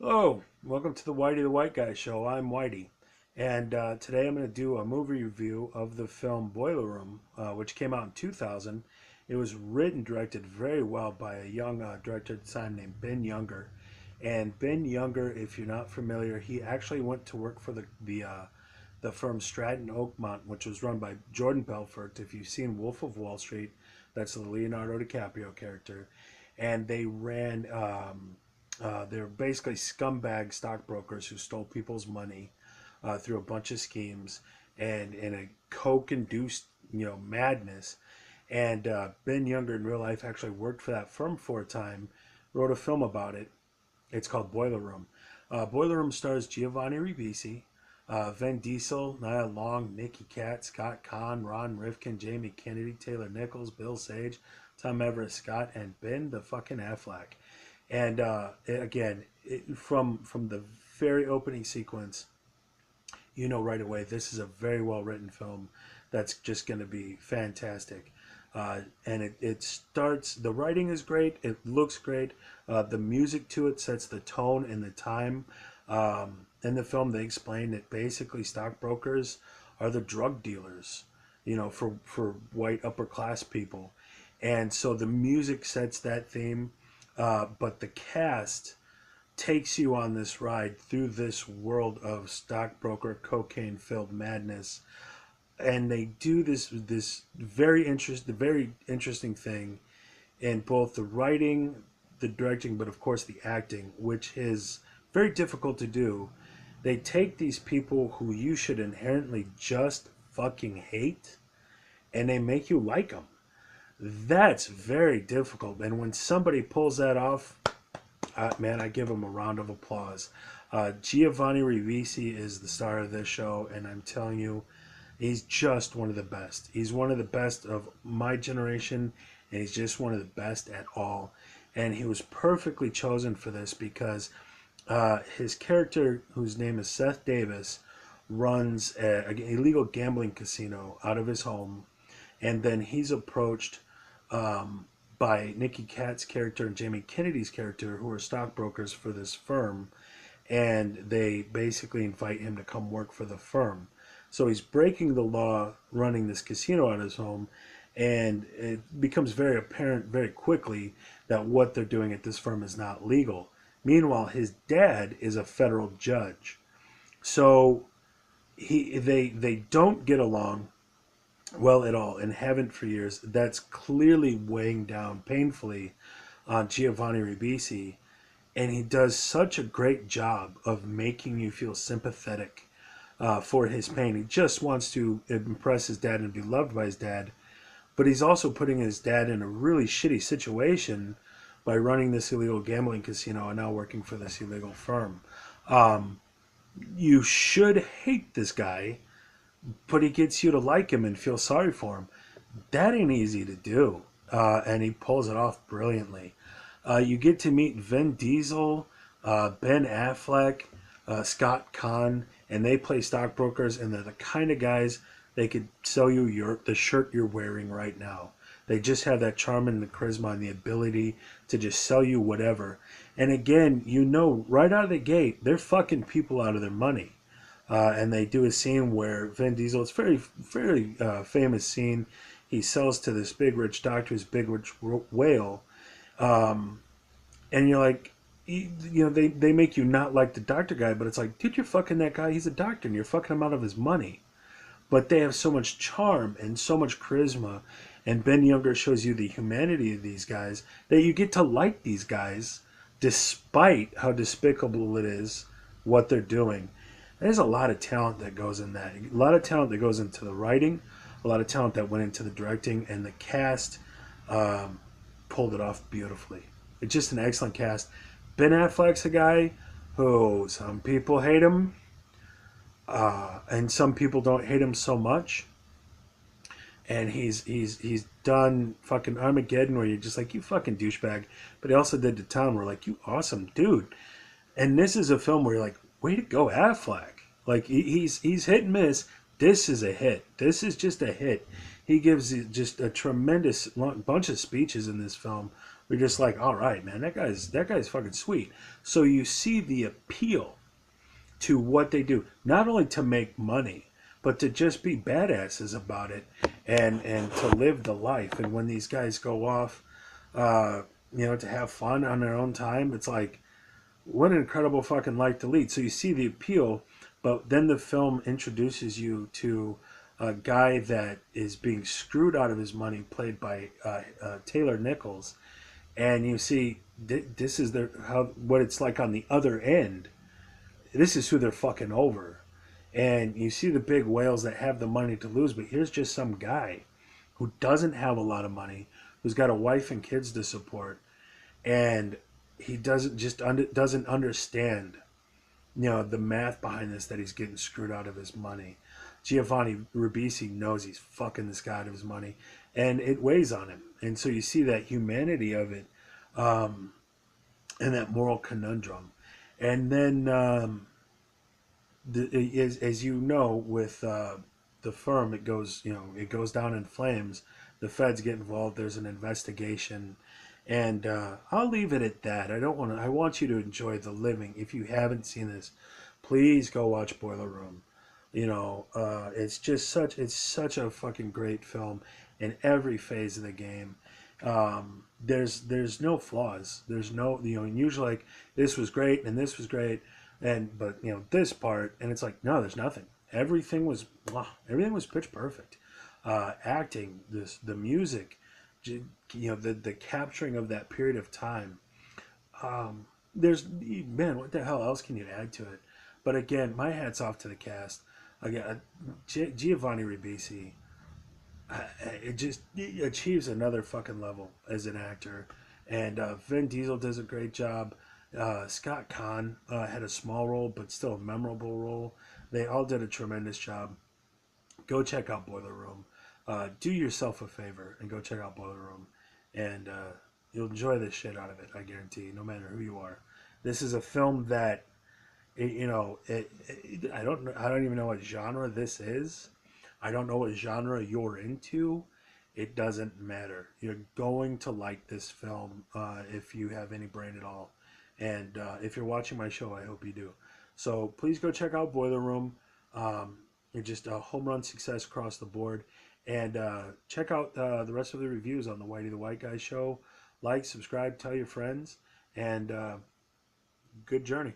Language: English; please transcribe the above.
Hello, welcome to the Whitey the White Guy Show. I'm Whitey, and today I'm going to do a movie review of the film Boiler Room, which came out in 2000. It was written, directed very well by a young director at the time named Ben Younger. And Ben Younger, if you're not familiar, he actually went to work for the firm Stratton Oakmont, which was run by Jordan Belfort. If you've seen Wolf of Wall Street, that's the Leonardo DiCaprio character, and they're basically scumbag stockbrokers who stole people's money through a bunch of schemes and in a coke-induced, madness. And Ben Younger in real life actually worked for that firm for a time, wrote a film about it. It's called Boiler Room. Boiler Room stars Giovanni Ribisi, Vin Diesel, Nia Long, Nicky Katt, Scott Conn, Ron Rifkin, Jamie Kennedy, Taylor Nichols, Bill Sage, Tom Everett Scott, and Ben the fucking Affleck. And again, from the very opening sequence, you know right away this is a very well written film that's just going to be fantastic. And it starts, the writing is great, it looks great, the music to it sets the tone and the time. In the film, they explain that basically stockbrokers are the drug dealers, for white upper class people. And so the music sets that theme, but the cast takes you on this ride through this world of stockbroker cocaine filled madness, and they do this very interesting thing in both the writing, the directing, but of course the acting, which is very difficult to do. They take these people who you should inherently just fucking hate, and they make you like them. That's very difficult, and when somebody pulls that off, man, I give them a round of applause. Giovanni Ribisi is the star of this show, and I'm telling you, he's just one of the best. He's one of the best of my generation, and he's just one of the best at all. And he was perfectly chosen for this because his character, whose name is Seth Davis, runs an illegal gambling casino out of his home, and then he's approached by Nicky Katt's character and Jamie Kennedy's character, who are stockbrokers for this firm, and they basically invite him to come work for the firm. So he's breaking the law running this casino out of his home, and it becomes very apparent very quickly that what they're doing at this firm is not legal. Meanwhile, his dad is a federal judge. So they don't get along well at all and haven't for years. That's clearly weighing down painfully on Giovanni Ribisi, and he does such a great job of making you feel sympathetic for his pain. He just wants to impress his dad and be loved by his dad, but he's also putting his dad in a really shitty situation by running this illegal gambling casino and now working for this illegal firm. You should hate this guy, but he gets you to like him and feel sorry for him. That ain't easy to do, and he pulls it off brilliantly. You get to meet Vin Diesel, Ben Affleck, Scott Conn, and they play stockbrokers, and they're the kind of guys they could sell you the shirt you're wearing right now. They just have that charm and the charisma and the ability to just sell you whatever. And again, right out of the gate, they're fucking people out of their money. And they do a scene where Vin Diesel, it's very famous scene. He sells to this big rich doctor, this big rich whale, and you're like, they make you not like the doctor guy, but it's like, dude, you're fucking that guy. He's a doctor, and you're fucking him out of his money. But they have so much charm and so much charisma, and Ben Younger shows you the humanity of these guys that you get to like these guys, despite how despicable it is what they're doing. There's a lot of talent that goes in that. A lot of talent that goes into the writing, a lot of talent that went into the directing, and the cast pulled it off beautifully. It's just an excellent cast. Ben Affleck's a guy who some people hate him, and some people don't hate him so much. And he's done fucking Armageddon, where you're just like, you fucking douchebag. But he also did The Town, where like, you awesome dude. And this is a film where you're like, way to go, Affleck. Like, he's hit and miss. This is a hit. This is just a hit. He gives just a tremendous bunch of speeches in this film, We're just like, all right, man, that guy's fucking sweet. So you see the appeal to what they do, not only to make money, but to just be badasses about it, and to live the life. And when these guys go off, uh, to have fun on their own time, it's like, what an incredible fucking life to lead. So you see the appeal, but then the film introduces you to a guy that is being screwed out of his money, played by Taylor Nichols, and you see this is what it's like on the other end. This is who they're fucking over, and you see the big whales that have the money to lose. But here's just some guy who doesn't have a lot of money, who's got a wife and kids to support, and he doesn't understand, the math behind this, that he's getting screwed out of his money. Giovanni Ribisi knows he's fucking this guy out of his money, and it weighs on him. And so you see that humanity of it, and that moral conundrum. And then, as you know, with the firm, it goes down in flames. The feds get involved. There's an investigation, and I'll leave it at that. I don't want to. I want you to enjoy the living. If you haven't seen this, please go watch Boiler Room. It's such a fucking great film in every phase of the game. There's no flaws. There's no, and usually, like, this was great and this was great, but this part, and it's like, no, there's nothing. Everything was pitch perfect. Acting, the music, the capturing of that period of time. There's Man, what the hell else can you add to it? But again, my hat's off to the cast. Again, Giovanni Ribisi, it just achieves another fucking level as an actor, and Vin Diesel does a great job. Scott Conn had a small role, but still a memorable role. They all did a tremendous job. Go check out Boiler Room. Do yourself a favor and go check out Boiler Room, and you'll enjoy the shit out of it. I guarantee, no matter who you are. This is a film that, I don't even know what genre this is. I don't know what genre you're into. It doesn't matter. You're going to like this film if you have any brain at all. And if you're watching my show, I hope you do. So please go check out Boiler Room. It's just a home run success across the board. And check out the rest of the reviews on the Whitey the White Guy show. Like, subscribe, tell your friends, and good journey.